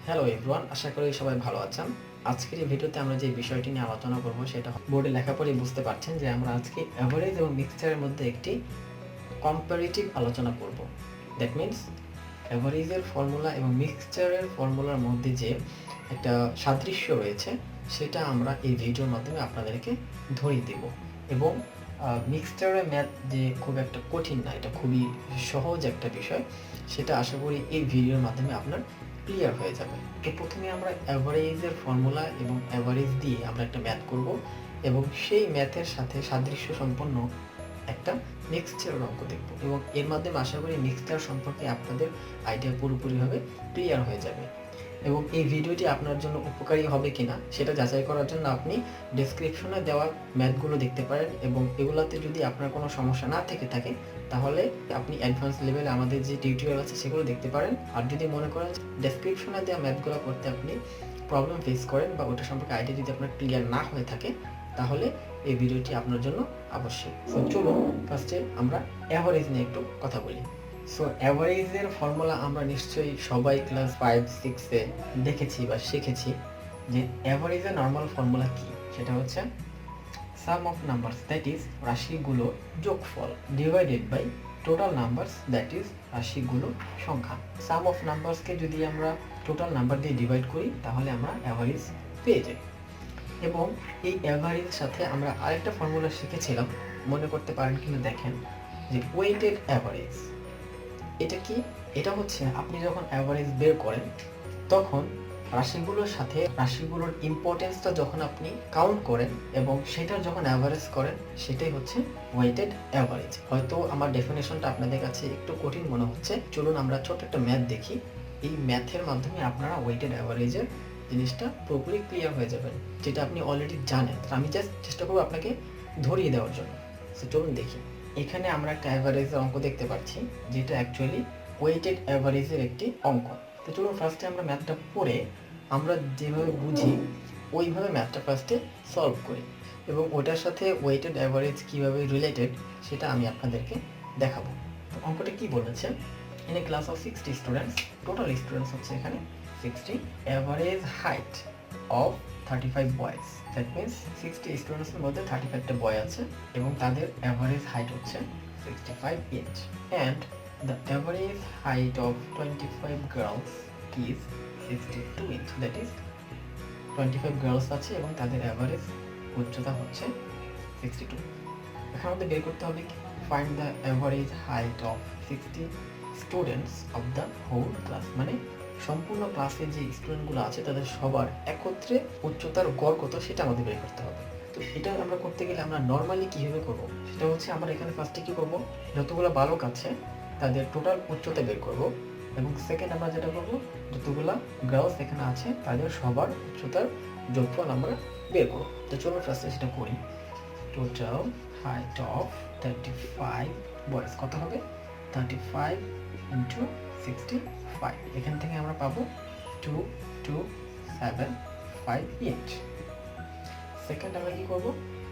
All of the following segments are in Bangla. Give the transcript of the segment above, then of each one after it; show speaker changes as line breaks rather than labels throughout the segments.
হ্যালো এভরিওয়ান, আশা করি সবাই ভালো আছেন। আজকের এই ভিডিওতে আমরা যে বিষয়টি নিয়ে আলোচনা করব সেটা বোর্ডে লেখাপড়ে বুঝতে পারছেন যে আমরা আজকে অ্যাভারেজ এবং মিক্সচারের মধ্যে একটি কম্পারেটিভ আলোচনা করব। দ্যাট মিন্স অ্যাভারেজের ফর্মুলা এবং মিক্সচারের ফর্মুলার মধ্যে যে একটা সাদৃশ্য রয়েছে সেটা আমরা এই ভিডিওর মাধ্যমে আপনাদেরকে ধরিয়ে দেব। এবং মিক্সচারের ম্যাথ যে খুব একটা কঠিন না, এটা খুবই সহজ একটা বিষয়, সেটা আশা করি এই ভিডিওর মাধ্যমে আপনার ক্লিয়ার হয়ে যাবে। তো প্রথমে আমরা অ্যাভারেজের ফর্মুলা এবং অ্যাভারেজ দিয়ে আমরা একটা ম্যাথ করব এবং সেই ম্যাথের সাথে সাদৃশ্য সম্পন্ন একটা মিক্সচারের অঙ্ক দেখব এবং এর মাধ্যমে আশা করি মিক্সচার সম্পর্কে আপনাদের আইডিয়া পুরোপুরিভাবে ক্লিয়ার হয়ে যাবে। এবং এই ভিডিওটি আপনার জন্য উপকারী হবে কিনা সেটা যাচাই করার জন্য আপনি ডেসক্রিপশনে দেওয়া ম্যাথগুলো দেখতে পারেন এবং এগুলোতে যদি আপনার কোনো সমস্যা না থেকে থাকে তাহলে আপনি অ্যাডভান্স লেভেলে আমাদের যে টিউটোরিয়াল আছে সেগুলো দেখতে পারেন। আর যদি মনে করেন ডেসক্রিপশনে দেওয়া ম্যাথগুলো করতে আপনি প্রবলেম ফেস করেন বা ওটা সম্পর্কে আইডিয়া যদি আপনার ক্লিয়ার না হয়ে থাকে তাহলে এই ভিডিওটি আপনার জন্য আবশ্যক। সো চলুন ফার্স্টে আমরা অ্যাভারেজ নিয়ে একটু কথা বলি। সো অ্যাভারেজের ফর্মুলা আমরা নিশ্চয়ই সবাই ক্লাস 5-6-এ দেখেছি বা শিখেছি যে অ্যাভারেজের নর্মাল ফর্মুলা কি। সেটা হচ্ছে sum of numbers, that is রাশিগুলোর যোগফল, divided by total numbers, that is রাশিগুলোর সংখ্যা। সাম অফ নাম্বারসকে যদি আমরা টোটাল নাম্বার দিয়ে ডিভাইড করি তাহলে আমরা অ্যাভারেজ পেয়ে যাই। এবং এই অ্যাভারেজের সাথে আমরা আরেকটা ফর্মুলা শিখেছিলাম, মনে করতে পারেন কিনা দেখেন, যে ওয়েটেড অ্যাভারেজ। এটা কি? এটা হচ্ছে আপনি যখন অ্যাভারেজ বের করেন তখন রাশিগুলোর সাথে রাশিগুলোর ইম্পর্টেন্সটা যখন আপনি কাউন্ট করেন এবং সেটার যখন অ্যাভারেজ করেন সেটাই হচ্ছে ওয়েটেড অ্যাভারেজ। হয়তো আমার ডেফিনেশনটা আপনাদের কাছে একটু কঠিন মনে হচ্ছে, চলুন আমরা ছোট একটা ম্যাথ দেখি। এই ম্যাথের মাধ্যমে আপনারা ওয়েটেড অ্যাভারেজের জিনিসটা পুরোপুরি ক্লিয়ার হয়ে যাবেন, যেটা আপনি অলরেডি জানেন। আমি জাস্ট চেষ্টা করবো আপনাকে ধরিয়ে দেওয়ার জন্য। সো চলুন দেখি। এখানে আমরা একটা অ্যাভারেজের অঙ্ক দেখতে পাচ্ছি যেটা অ্যাকচুয়ালি ওয়েটেড অ্যাভারেজের একটি অঙ্ক। তো চলুন ফার্স্টে আমরা ম্যাথটা পড়ে আমরা যেভাবে বুঝি ওইভাবে ম্যাথটা ফার্স্টে সলভ করি এবং ওটার সাথে ওয়েটেড অ্যাভারেজ কীভাবে রিলেটেড সেটা আমি আপনাদেরকে দেখাবো। তো অঙ্কটা কী বলেছে, in a class of 60 students, total students হচ্ছে এখানে 60, average height of 35 boys. That means 60 স্টুডেন্টসের মধ্যে 35টা বয় আছে এবং তাদের অ্যাভারেজ হাইট হচ্ছে 65 inch, and the average height of 25 girls is 62 inch. That is 25 girls আছে এবং তাদের অ্যাভারেজ উচ্চতা হচ্ছে 62। এখন আমাদের বের করতে হবে find the average height of 60 students of the whole class, মানে সম্পূর্ণ ক্লাসে যে স্টুডেন্টগুলো আছে তাদের সবার একত্রে উচ্চতার গড় কত সেটা আমাদের বের করতে হবে। তো এটা আমরা করতে গেলে আমরা নর্মালি কীভাবে করবো, সেটা হচ্ছে আমরা এখানে ফার্স্টে কী করবো, যতগুলো বালক আছে তাদের টোটাল উচ্চতা বের করব এবং সেকেন্ড আমরা যেটা করবো, যতগুলো গার্লস এখানে আছে তাদের সবার উচ্চতার যোগফল আমরা বের করব। তো চলো ফার্স্টে সেটা করি। টোটাল হাইট অফ 35 বয়েজ কত হবে, 35 ইন্টু 65। এখান থেকে আমরা পাবো 2275 ইঞ্চ। সেকেন্ড আমরা কি করব,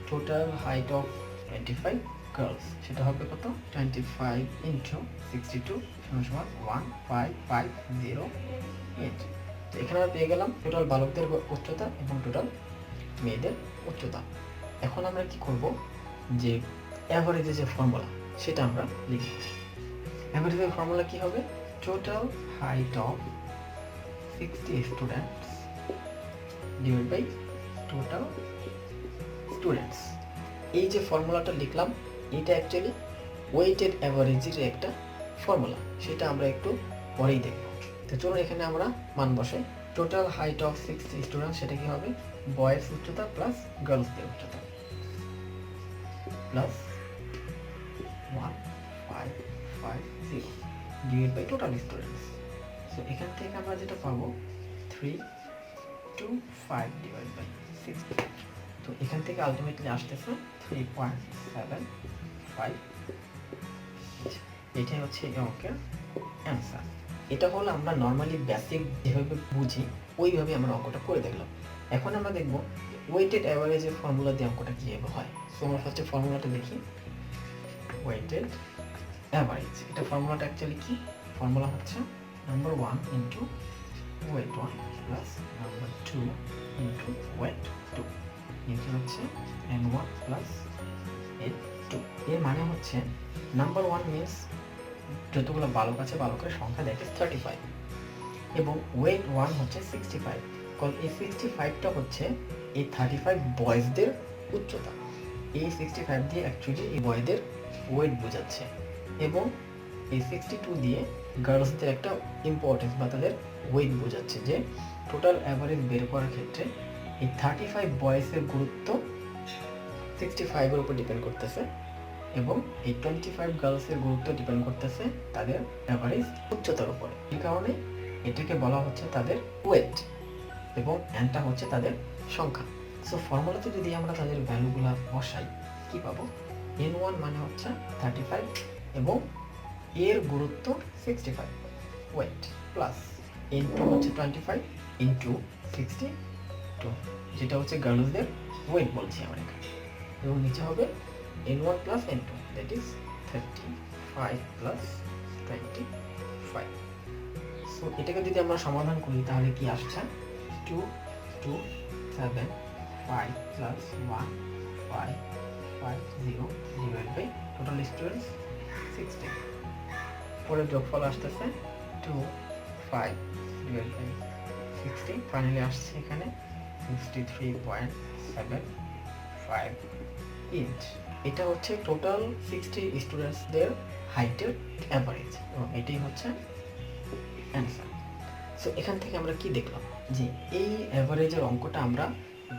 টোটাল হাইট অফ 25 গার্লস, সেটা হবে কত, 25 ইন্টু 62 সমান 1550 ইঞ্চ। তো এখানে আমরা পেয়ে গেলাম টোটাল বালকদের উচ্চতা এবং টোটাল মেয়েদের উচ্চতা। এখন আমরা কি করব, যে অ্যাভারেজের যে ফর্মুলা সেটা আমরা লিখব। অ্যাভারেজের ফর্মুলা কি হবে, total height of 60 students divide by total students. এই যে ফর্মুলাটা লিখলাম এটা অ্যাকচুয়ালি ওয়েটেড অ্যাভারেজের একটা ফর্মুলা, সেটা আমরা একটু পরেই দেখব। তো চলুন এখানে আমরা মান বসাই। টোটাল হাইট অফ 60 স্টুডেন্ট, সেটা কি হবে, বয়েজ উচ্চতা প্লাস গার্লসদের উচ্চতা plus 1550 divide by total students. So এখান থেকে আমরা যেটা পাবো 325 ডিভাইড বাই 60। তো এখান থেকে আলটিমেটলি আসতেছে 3.75। এটাই হচ্ছে এই অঙ্কের অ্যান্সার। এটা হলো আমরা নর্মালি বেসিক যেভাবে বুঝি ওইভাবে আমরা অঙ্কটা করে দেখলাম। এখন আমরা দেখব ওয়েটেড অ্যাভারেজের ফর্মুলা দিয়ে অঙ্কটা কীভাবে হয়। সো আমরা ফার্স্টে ফর্মুলাটা দেখি। ওয়েটেড অ্যাভারেজ, এটা ফর্মুলাটা অ্যাকচুয়ালি কি, ফর্মুলা হচ্ছে number 1 into weight 1 plus number 2 into weight 2, নিচে হচ্ছে n1 প্লাস n2। এর মানে হচ্ছে নাম্বার 1 মিনস যতগুলো বালক আছে বালকের সংখ্যা দ্যাট ইজ 35 এবং ওয়েট 1 হচ্ছে 65, কারণ এই 65টা হচ্ছে এই 35 বয়েজদের উচ্চতা। এই 65 দিয়ে অ্যাকচুয়ালি এই বয়দের ওয়েট বোঝাচ্ছে এবং এই 62 দিয়ে গার্লসদের একটা ইম্পর্টেন্স বা তাদের ওয়েট বোঝাচ্ছে, যে টোটাল অ্যাভারেজ বের করার ক্ষেত্রে এই 35 বয়েসের গুরুত্ব 65-এর উপর ডিপেন্ড করতেছে এবং এই 25 গার্লসের গুরুত্ব ডিপেন্ড করতেছে তাদের অ্যাভারেজ উচ্চতার উপরে। এই কারণে এটাকে বলা হচ্ছে তাদের ওয়েট এবং এনটা হচ্ছে তাদের সংখ্যা। সো ফর্মুলাতে যদি আমরা তাদের ভ্যালুগুলো বসাই কি পাবো? n1 মানে হচ্ছে 35 এবং এর গুরুত্ব 65 ওয়েট প্লাস n2 হচ্ছে 25 ইন্টু 62, যেটা হচ্ছে গার্লসদের ওয়েট বলছি আমরা এখানে, এবং নিচে হবে n1 plus n2 that is 35 plus 25। So এটাকে যদি আমরা সমাধান করি তাহলে কি আসছে? 2 2 7 5 plus 1 5 5 0 divide by total students 16, পরে যোগফল আসতেছে 2 5 ডিভাইড বাই 16, ফাইনালি আসছে এখানে 63.75 ইঞ্চ। এটা হচ্ছে টোটাল 60 স্টুডেন্টসদের হাইটের অ্যাভারেজ এবং এটাই হচ্ছে অ্যান্সার। সো এখান থেকে আমরা কি দেখলাম যে এই অ্যাভারেজের অঙ্কটা আমরা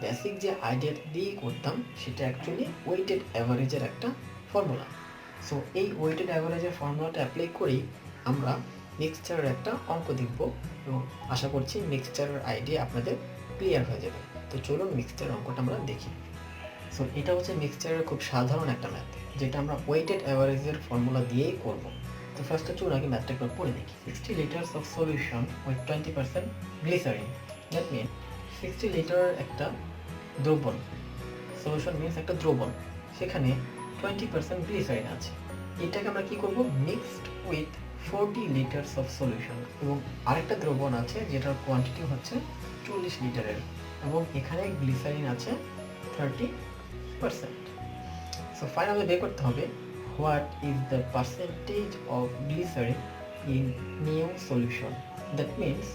বেসিক যে আইডিয়া দিয়ে করতাম সেটা অ্যাকচুয়ালি ওয়েটেড অ্যাভারেজের একটা ফর্মুলা। সো এই ওয়েটেড অ্যাভারেজের ফর্মুলাটা অ্যাপ্লাই করেই আমরা মিক্সচারের একটা অঙ্ক দেখব এবং আশা করছি মিক্সচারের আইডিয়া আপনাদের ক্লিয়ার হয়ে যাবে। তো চলুন মিক্সচারের অঙ্কটা আমরা দেখি। সো এটা হচ্ছে মিক্সচারের খুব সাধারণ একটা ম্যাথ যেটা আমরা ওয়েটেড অ্যাভারেজের ফর্মুলা দিয়েই করব। তো ফার্স্টে চলুন আগে ম্যাথটা একবার পড়ে দেখি। 60 liters of solution with 20% glycerin, that means 60 litre একটা দ্রবণ, সলিউশন মিন্স একটা দ্রবণ, সেখানে 20% গ্লিসারিন আছে। এটাকে আমরা কি করব? Mixed with 40 liters of solution, এবং আরেকটা দ্রবণ আছে যেটার কোয়ান্টিটি হচ্ছে 40 লিটারের এবং এখানে গ্লিসারিন আছে 30%। সো ফাইনালি বের করতে হবে what is the percentage of glycerin in new solution, that means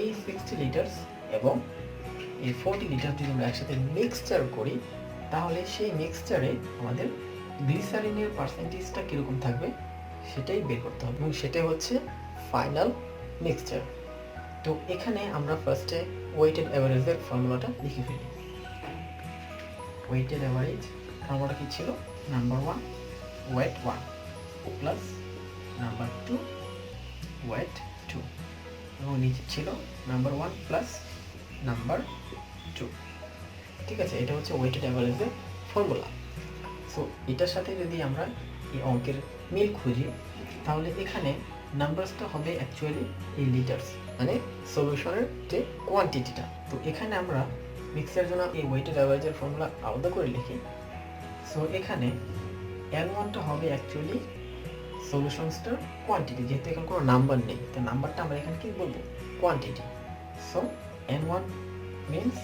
এই 60 লিটার্স এবং এই 40 লিটার যদি আমরা একসাথে মিক্সচার করি তাহলে সেই মিক্সচারে আমাদের গ্লিসারিনের পার্সেন্টেজটা কীরকম থাকবে সেটাই বের করতে হবে এবং সেটাই হচ্ছে ফাইনাল মিক্সচার। তো এখানে আমরা ফার্স্টে ওয়েটেড অ্যাভারেজের ফর্মুলাটা লিখে ফেলি। ওয়েটেড অ্যাভারেজ ফর্মুলা কি ছিল? Number 1 weight 1 plus number 2 weight 2 এবং নিচে ছিল নাম্বার 1 প্লাস নাম্বার 2। ঠিক আছে, এটা হচ্ছে ওয়েটেড অ্যাভারেজের ফর্মুলা। সো এটার সাথে যদি আমরা এই অঙ্কের মিল খুঁজি তাহলে এখানে নাম্বারসটা হবে অ্যাকচুয়ালি এই লিটার্স, মানে সলিউশনের যে কোয়ান্টিটিটা। তো এখানে আমরা মিক্সের জন্য এই ওয়েটেড অ্যাভারেজের ফর্মুলা আলাদা করে লিখি। সো এখানে n1টা হবে অ্যাকচুয়ালি সলিউশনসটার কোয়ান্টিটি, যেহেতু এখানে কোনো নাম্বার নেই তো নাম্বারটা আমরা এখানে কি বলবো? Quantity. So n1 means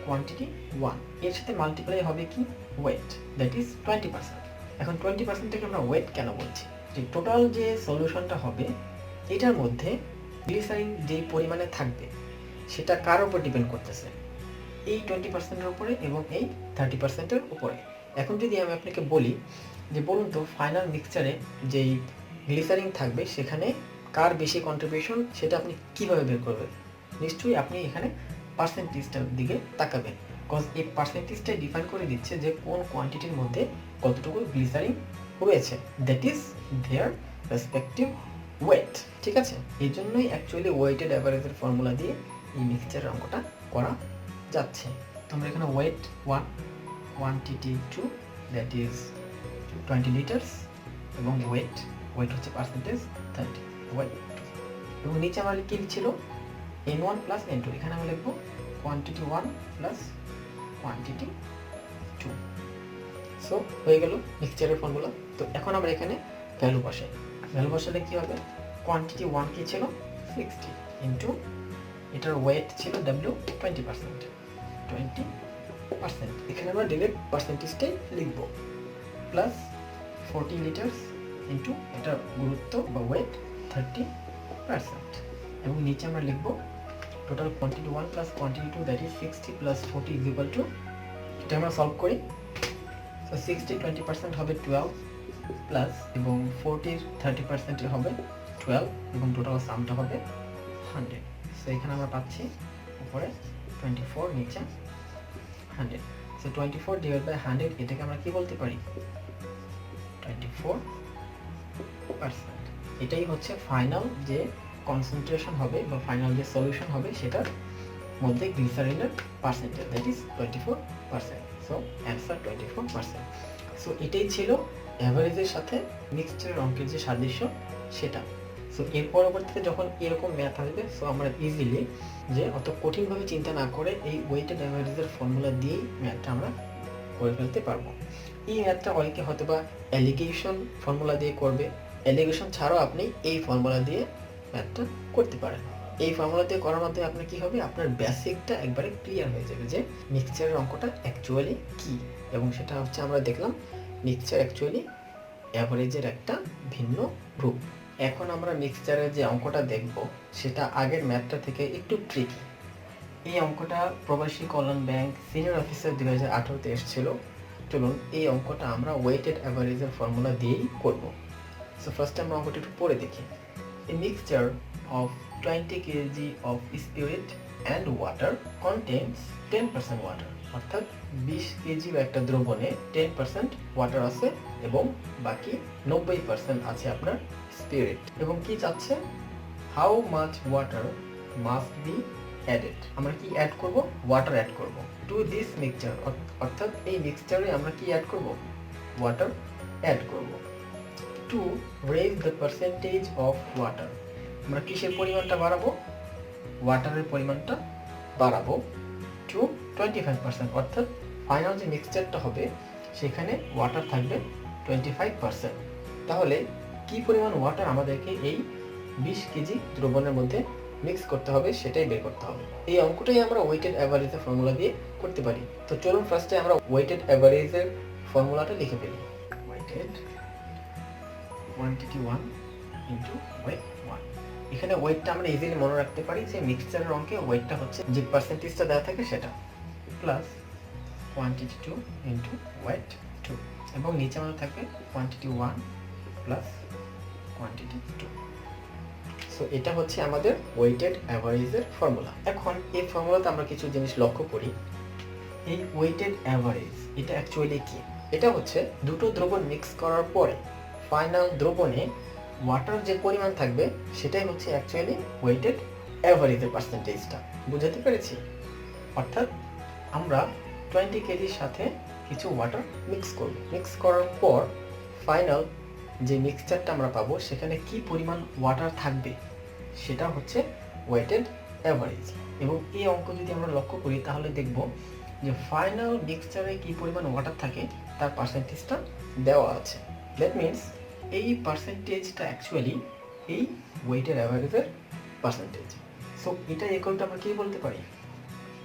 quantity 1, এর সাথে মাল্টিপ্লাই হবে কি? Weight, that is 20%। এখন 20% থেকে আমরা ওয়েট কেন বলছি? যে টোটাল যে সলিউশনটা হবে এটার মধ্যে গ্লিসারিন যেই পরিমাণে থাকবে সেটা কার উপর ডিপেন্ড করতেছে? এই 20%-এর উপরে এবং এই 30%-এর উপরে। এখন যদি আমি আপনাকে বলি যে বলুন তো ফাইনাল মিক্সচারে যেই গ্লিসারিন থাকবে সেখানে কার বেশি কন্ট্রিবিউশন সেটা আপনি কিভাবে বের করবেন? নিশ্চয়ই আপনি এখানে পার্সেন্টেজটার দিকে তাকাবেন, বিকজ এই পার্সেন্টেজটাই ডিফাইন করে দিচ্ছে যে কোন কোয়ান্টিটির মধ্যে কতটুকু গ্লিসারিন রয়েছে, that is their respective weight. ঠিক আছে, এই জন্যই অ্যাকচুয়ালি ওয়েটেড অ্যাভারেজের ফর্মুলা দিয়ে এই মিক্সচারের অঙ্কটা করা যাচ্ছে। তোমরা এখানে weight 1 quantity 2 that is 20 litres এবং ওয়েট হচ্ছে পার্সেন্টেজ 30 ওয়েট, এবং নিচে আমার কি ছিল? n1 প্লাস n2, এখানে আমরা লিখবো কোয়ান্টিটি 1 প্লাস কোয়ান্টিটি 2। সো হয়ে গেল মিক্সচারের ফর্মুলা। তো এখন আমরা এখানে ভ্যালু বসাই। ভ্যালু বসালে কি হবে? কোয়ান্টিটি 1 কি ছিল? 60 ইন্টু এটার ওয়েট ছিল W 20%, এখানে আমরা ডিরেক্ট পার্সেন্টেজটাই লিখব, প্লাস 40 লিটার্স ইন্টু এটার গুরুত্ব বা ওয়েট 30%, এবং নিচে আমরা লিখব total quantity 1 plus quantity 2 that is 60 plus 40 is equal to, এটা আমরা সলভ করি। সো 60 20% হবে 12 প্লাস, এবং 40 30% হবে 12, এবং টোটাল সামটা হবে 100। সো এখানে আমরা পাচ্ছি উপরে 24, নিচে 100। সো 24 ডিভাইড বাই 100, এটাকে আমরা কি বলতে পারি? 24%। এটাই হচ্ছে ফাইনাল যে কনসেন্ট্রেশন হবে বা ফাইনাল যে সলিউশন হবে সেটার মধ্যে গ্লিসারিনের percentage, that is 24%। So answer 24%। So এটাই ছিল অ্যাভারেজের সাথে মিক্সচারের অঙ্কের যে সাদৃশ্য সেটা। সো এর পরবর্তীতে যখন এরকম ম্যাথ আসবে, সো আমরা ইজিলি যে অত কঠিনভাবে চিন্তা না করে এই ওয়েটেড অ্যাভারেজের ফর্মুলা দিয়েই ম্যাথটা আমরা করে ফেলতে পারবো। এই ম্যাথটা অনেকে হয়তো বা অ্যালিগেশন ফর্মুলা দিয়ে করবে, অ্যালিগেশন ছাড়াও আপনি এই ফর্মুলা দিয়ে ম্যাথটা করতে পারেন। এই ফর্মুলা দিয়ে করার মাধ্যমে আপনার কি হবে, আপনার বেসিকটা একবারে ক্লিয়ার হয়ে যাবে যে মিক্সচারের অঙ্কটা অ্যাকচুয়ালি কি, এবং সেটা হচ্ছে আমরা দেখলাম মিক্সচার অ্যাকচুয়ালি অ্যাভারেজের একটা ভিন্ন রূপ। এখন আমরা মিক্সচারের যে অঙ্কটা দেখব সেটা আগের ম্যাথটা থেকে একটু ট্রিকি। এই অঙ্কটা প্রবাসী কল্যাণ ব্যাংক সিনিয়র অফিসার 2018-তে এসেছিল। চলুন এই অঙ্কটা আমরা ওয়েটেড অ্যাভারেজের ফর্মুলা দিয়েই করব। সো ফার্স্ট আমরা অঙ্কটা একটু পড়ে দেখি। A mixture of 20 kg of spirit and water contains 10% water, অর্থাৎ 20 কেজি একটা দ্রবণে 10% ওয়াটার আছে এবং বাকি 90% আছে আপনার স্পিরিট। এবং কি চাচ্ছে, how much water must be added, আমরা কি অ্যাড করব, ওয়াটার অ্যাড করব টু দিস মিক্সচার, অর্থাৎ এই মিক্সচারে আমরা কি অ্যাড করব, ওয়াটার অ্যাড করব। To raise the percentage of water, আমরা কিসের পরিমাণটা বাড়াবো, ওয়াটারের পরিমাণটা বাড়াবো টু 25%, অর্থাৎ ফাইনাল যে মিক্সচারটা হবে সেখানে ওয়াটার থাকবে 25%। তাহলে কি পরিমাণ ওয়াটার আমাদেরকে এই 20 কেজি দ্রবণের মধ্যে মিক্স করতে হবে সেটাই বের করতে হবে। এই অঙ্কটাই আমরা ওয়েটেড অ্যাভারেজের ফর্মুলা দিয়ে করতে পারি। তো চলুন ফার্স্টে আমরা ওয়েটেড অ্যাভারেজের ফর্মুলাটা লিখে ফেলি। Weighted quantity 1 into weight 1। এখানে ওয়েটটা আমরা ইজিলি মনে রাখতে পারি যে মিক্সচারের অঙ্কে ওয়েটটা হচ্ছে যে পার্সেন্টেজটা দেওয়া থাকে সেটা, প্লাস কোয়ান্টিটি 2 ইন্টু ওয়েট 2, এবং নিচে আমাদের থাকবে কোয়ান্টিটি 1 প্লাস কোয়ান্টিটি 2। সো এটা হচ্ছে আমাদের ওয়েটেড অ্যাভারেজের ফর্মুলা। এখন এই ফর্মুলাতে আমরা কিছু জিনিস লক্ষ্য করি। এই ওয়েটেড অ্যাভারেজ এটা অ্যাকচুয়ালি কি, এটা হচ্ছে দুটো দ্রবণ মিক্স করার পরে ফাইনাল দ্রবণে ওয়াটার যে পরিমাণ থাকবে সেটাই হচ্ছে অ্যাকচুয়ালি ওয়েটেড অ্যাভারেজের পার্সেন্টেজটা। বুঝাতে পেরেছি? অর্থাৎ আমরা 20 কেজির সাথে কিছু ওয়াটার মিক্স করব, মিক্স করার পর ফাইনাল যে মিক্সচারটা আমরা পাবো সেখানে কি পরিমাণ ওয়াটার থাকবে সেটা হচ্ছে ওয়েটেড অ্যাভারেজ। এবং এই অঙ্ক যদি আমরা লক্ষ্য করি তাহলে দেখব যে ফাইনাল মিক্সচারে কি পরিমাণ ওয়াটার থাকে তার পার্সেন্টেজটা দেওয়া আছে। দ্যাট মিনস এই পার্সেন্টেজটা অ্যাকচুয়ালি এই ওয়েটেড অ্যাভারেজের পার্সেন্টেজ। সো এটা ইকুয়াল টু আমরা কি বলতে পারি,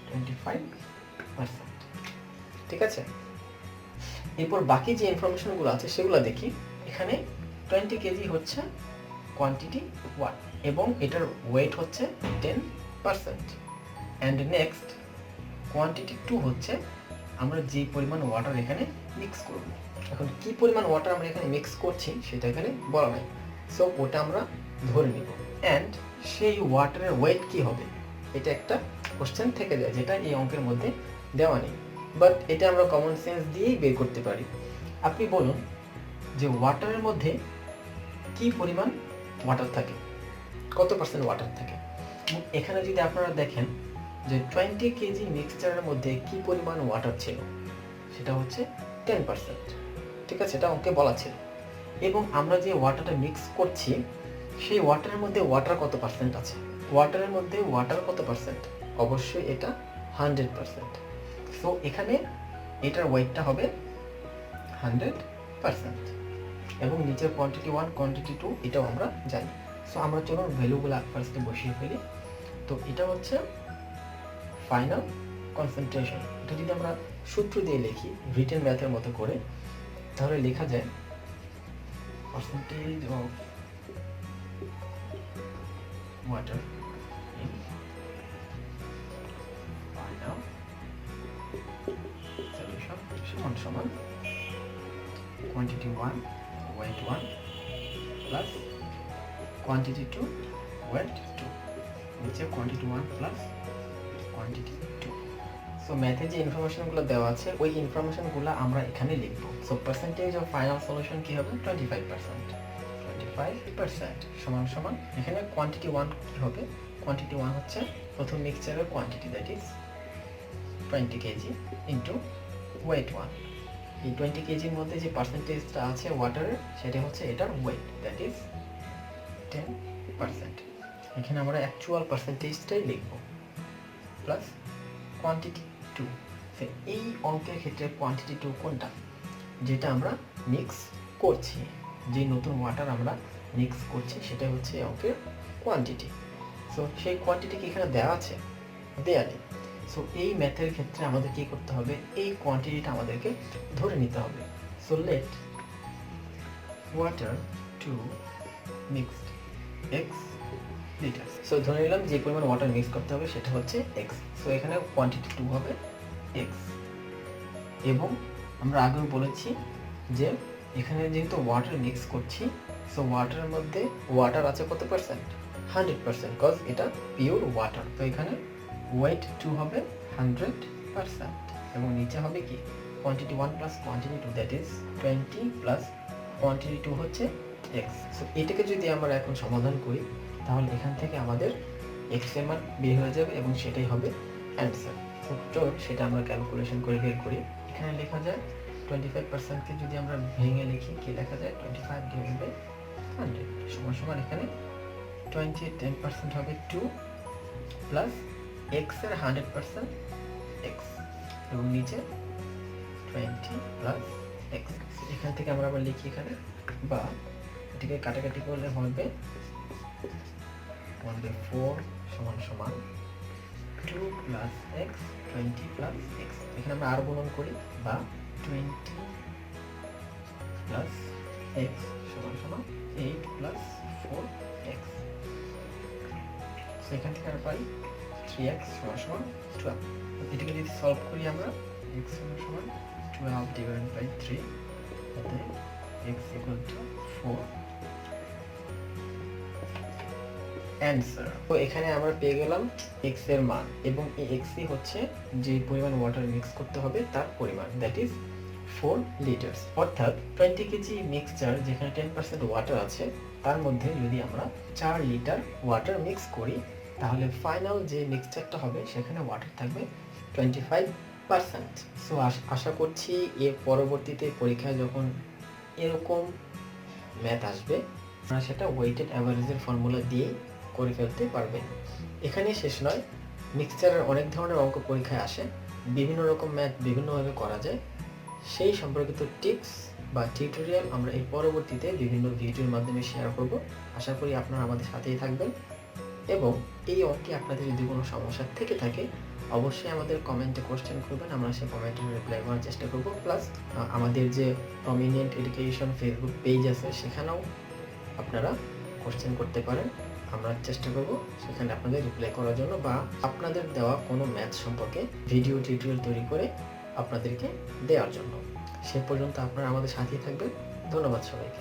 25%। ঠিক আছে, এরপর বাকি যে ইনফরমেশনগুলো আছে সেগুলো দেখি। এখানে 20 কেজি হচ্ছে কোয়ান্টিটি 1 এবং এটার ওয়েট হচ্ছে 10%। অ্যান্ড নেক্সট কোয়ান্টিটি 2 হচ্ছে আমরা যে পরিমাণ ওয়াটার এখানে মিক্স করব। এখন কি পরিমাণ ওয়াটার আমরা এখানে মিক্স করছি সেটা এখানে বলা নাই, সো ওটা আমরা ধরে নিব। অ্যান্ড সেই ওয়াটারের ওয়েট কি হবে এটা একটা কোশ্চেন থেকে যায় যেটা এই অঙ্কের মধ্যে দেওয়া নেই, বাট এটা আমরা কমন সেন্স দিয়েই বের করতে পারি। আপনি বলুন যে ওয়াটারের মধ্যে কি পরিমাণ ওয়াটার থাকে, কত পার্সেন্ট ওয়াটার থাকে। এখানে যদি আপনারা দেখেন যে 20 কেজি মিক্সচারের মধ্যে কি পরিমাণ ওয়াটার ছিল সেটা হচ্ছে 10%। ঠিক আছে, এটা অঙ্কে বলা ছিল। এবং আমরা যে ওয়াটারটা মিক্স করছি সেই ওয়াটারের মধ্যে ওয়াটার কত পার্সেন্ট আছে, ওয়াটারের মধ্যে ওয়াটার কত পার্সেন্ট, অবশ্যই এটা 100%। সো এখানে এটার ওয়েটটা হবে 100%। এবং নিচের কোয়ান্টিটি 1 কোয়ান্টিটি 2 এটাও আমরা জানি। সো আমরা চলুন ভ্যালুগুলো ফার্স্টে বসিয়ে ফেলি। তো এটা হচ্ছে ফাইনাল কনসেন্ট্রেশন। এটা যদি আমরা সূত্র দিয়ে লিখি রিটেন ম্যাথের মতো করে, তাহলে লেখা যায় percentage of water in final solution সমান সমান quantity 1 weight 1 plus quantity 2 weight 2, নিচে quantity 1 plus quantity 2। সো ম্যাথে যে ইনফরমেশনগুলো দেওয়া আছে ওই ইনফরমেশনগুলো আমরা এখানে লিখব। So percentage of final solution কি হবে 25%। 25% সমান সমান এখানে কোয়ান্টিটি 1 কি হবে, কোয়ান্টিটি 1 হচ্ছে প্রথম মিক্সচারের quantity, that is 20 KG into weight 1। এই 20 কেজির মধ্যে যে পার্সেন্টেজটা আছে ওয়াটারের সেটা হচ্ছে এটার ওয়েট, দ্যাট ইজ 10%। এখানে আমরা অ্যাকচুয়াল পার্সেন্টেজটাই লিখব প্লাস কোয়ান্টিটি 2। এই অঙ্কের ক্ষেত্রে কোয়ান্টিটি 2 কোনটা, যেটা আমরা মিক্স করছি, যে নতুন ওয়াটার আমরা মিক্স করছি সেটা হচ্ছে অঙ্কের কোয়ান্টিটি। সো সেই কোয়ান্টিটি কি এখানে দেওয়া আছে, দেয়া নেই। সো এই ম্যাথের ক্ষেত্রে আমাদের কি করতে হবে, এই কোয়ান্টিটিটা আমাদেরকে ধরে নিতে হবে। So let water to mixed x litre. So ধরে নিলাম যে পরিমাণ ওয়াটার মিক্স করতে হবে সেটা হচ্ছে x। সো এখানে কোয়ান্টিটি 2 হবে x, এবং আমরা আগেও বলেছি যে এখানে যেহেতু ওয়াটার মিক্স করছি, সো ওয়াটারের মধ্যে ওয়াটার আছে কত পার্সেন্ট, 100%, কজ এটা পিওর ওয়াটার। তো এখানে ওয়েট 2 হবে 100%, এবং নিচে হবে কি quantity 1 plus quantity 2, that is 20 plus quantity 2 হচ্ছে x। সো এটাকে যদি আমরা এখন সমাধান করি তাহলে এখান থেকে আমাদের x এর মান বের হয়ে যাবে এবং সেটাই হবে অ্যান্সার। সো সেটা আমরা ক্যালকুলেশন করে বের করি। এখানে লেখা যায় 25%কে যদি আমরা ভেঙে লিখি কি লেখা যায় 25 ডিভাইড বাই 100 সমান সমান এখানে 10% হবে 2 প্লাস x এর 100% x, এবং নিচে 20 প্লাস x। এখান থেকে আমরা আবার লিখি এখানে, বা এটাকে কাটাকাটি করলে হবে 1/4 সমান সমান 2 প্লাস x 20 প্লাস x। এখানে আমরা আর গুণন করি, বা 20 প্লাস x সমান সমান 8 প্লাস 4x। সো এখান থেকে আমরা পাই 3x সমান সমান 12। এটাকে যদি সলভ করি আমরা x সমান সমান 12 ডিভাইড বাই 3, অতএব x ইকুয়াল টু 4 অ্যান্সার। তো এখানে আমরা পেয়ে গেলাম x এর মান, এবং এই x হচ্ছে যে পরিমাণ ওয়াটার মিক্স করতে হবে তার পরিমাণ, দ্যাট ইজ 4 লিটার্স। অর্থাৎ 20 কেজি মিক্সচার যেখানে 10% ওয়াটার আছে তার মধ্যে যদি আমরা 4 লিটার ওয়াটার মিক্স করি তাহলে ফাইনাল যে মিক্সচারটা হবে সেখানে ওয়াটার থাকবে 25%। সো আশা করছি এর পরবর্তীতে পরীক্ষায় যখন এরকম ম্যাথ আসবে আপনারা সেটা ওয়েটেড অ্যাভারেজের ফর্মুলা দিয়ে করে ফেলতে পারবেন। এখানে শেষ নয়, মিক্সচারের অনেক ধরনের অঙ্ক পরীক্ষায় আসে, বিভিন্ন রকম ম্যাথ বিভিন্নভাবে করা যায়। সেই সম্পর্কিত টিপস বা টিউটোরিয়াল আমরা এই পরবর্তীতে বিভিন্ন ভিডিওর মাধ্যমে শেয়ার করব। আশা করি আপনারা আমাদের সাথেই থাকবেন, এবং এই অঙ্কে আপনাদের যদি কোনো সমস্যা থেকে থাকে অবশ্যই আমাদের কমেন্টে কোশ্চেন করবেন, আমরা সেই কমেন্টের রিপ্লাই করার চেষ্টা করব। প্লাস আমাদের যে প্রমিনেন্ট এডুকেশন ফেসবুক পেজ আছে সেখানেও আপনারা কোশ্চেন করতে পারেন, আমরা চেষ্টা করব সেখানে আপনাদের রিপ্লাই করার জন্য, বা আপনাদের দেওয়া কোনো ম্যাথ সম্পর্কে ভিডিও টিউটোরিয়াল তৈরি করে আপনাদেরকে দেওয়ার জন্য। সে পর্যন্ত আপনারা আমাদের সাথেই থাকবেন। ধন্যবাদ সবাইকে।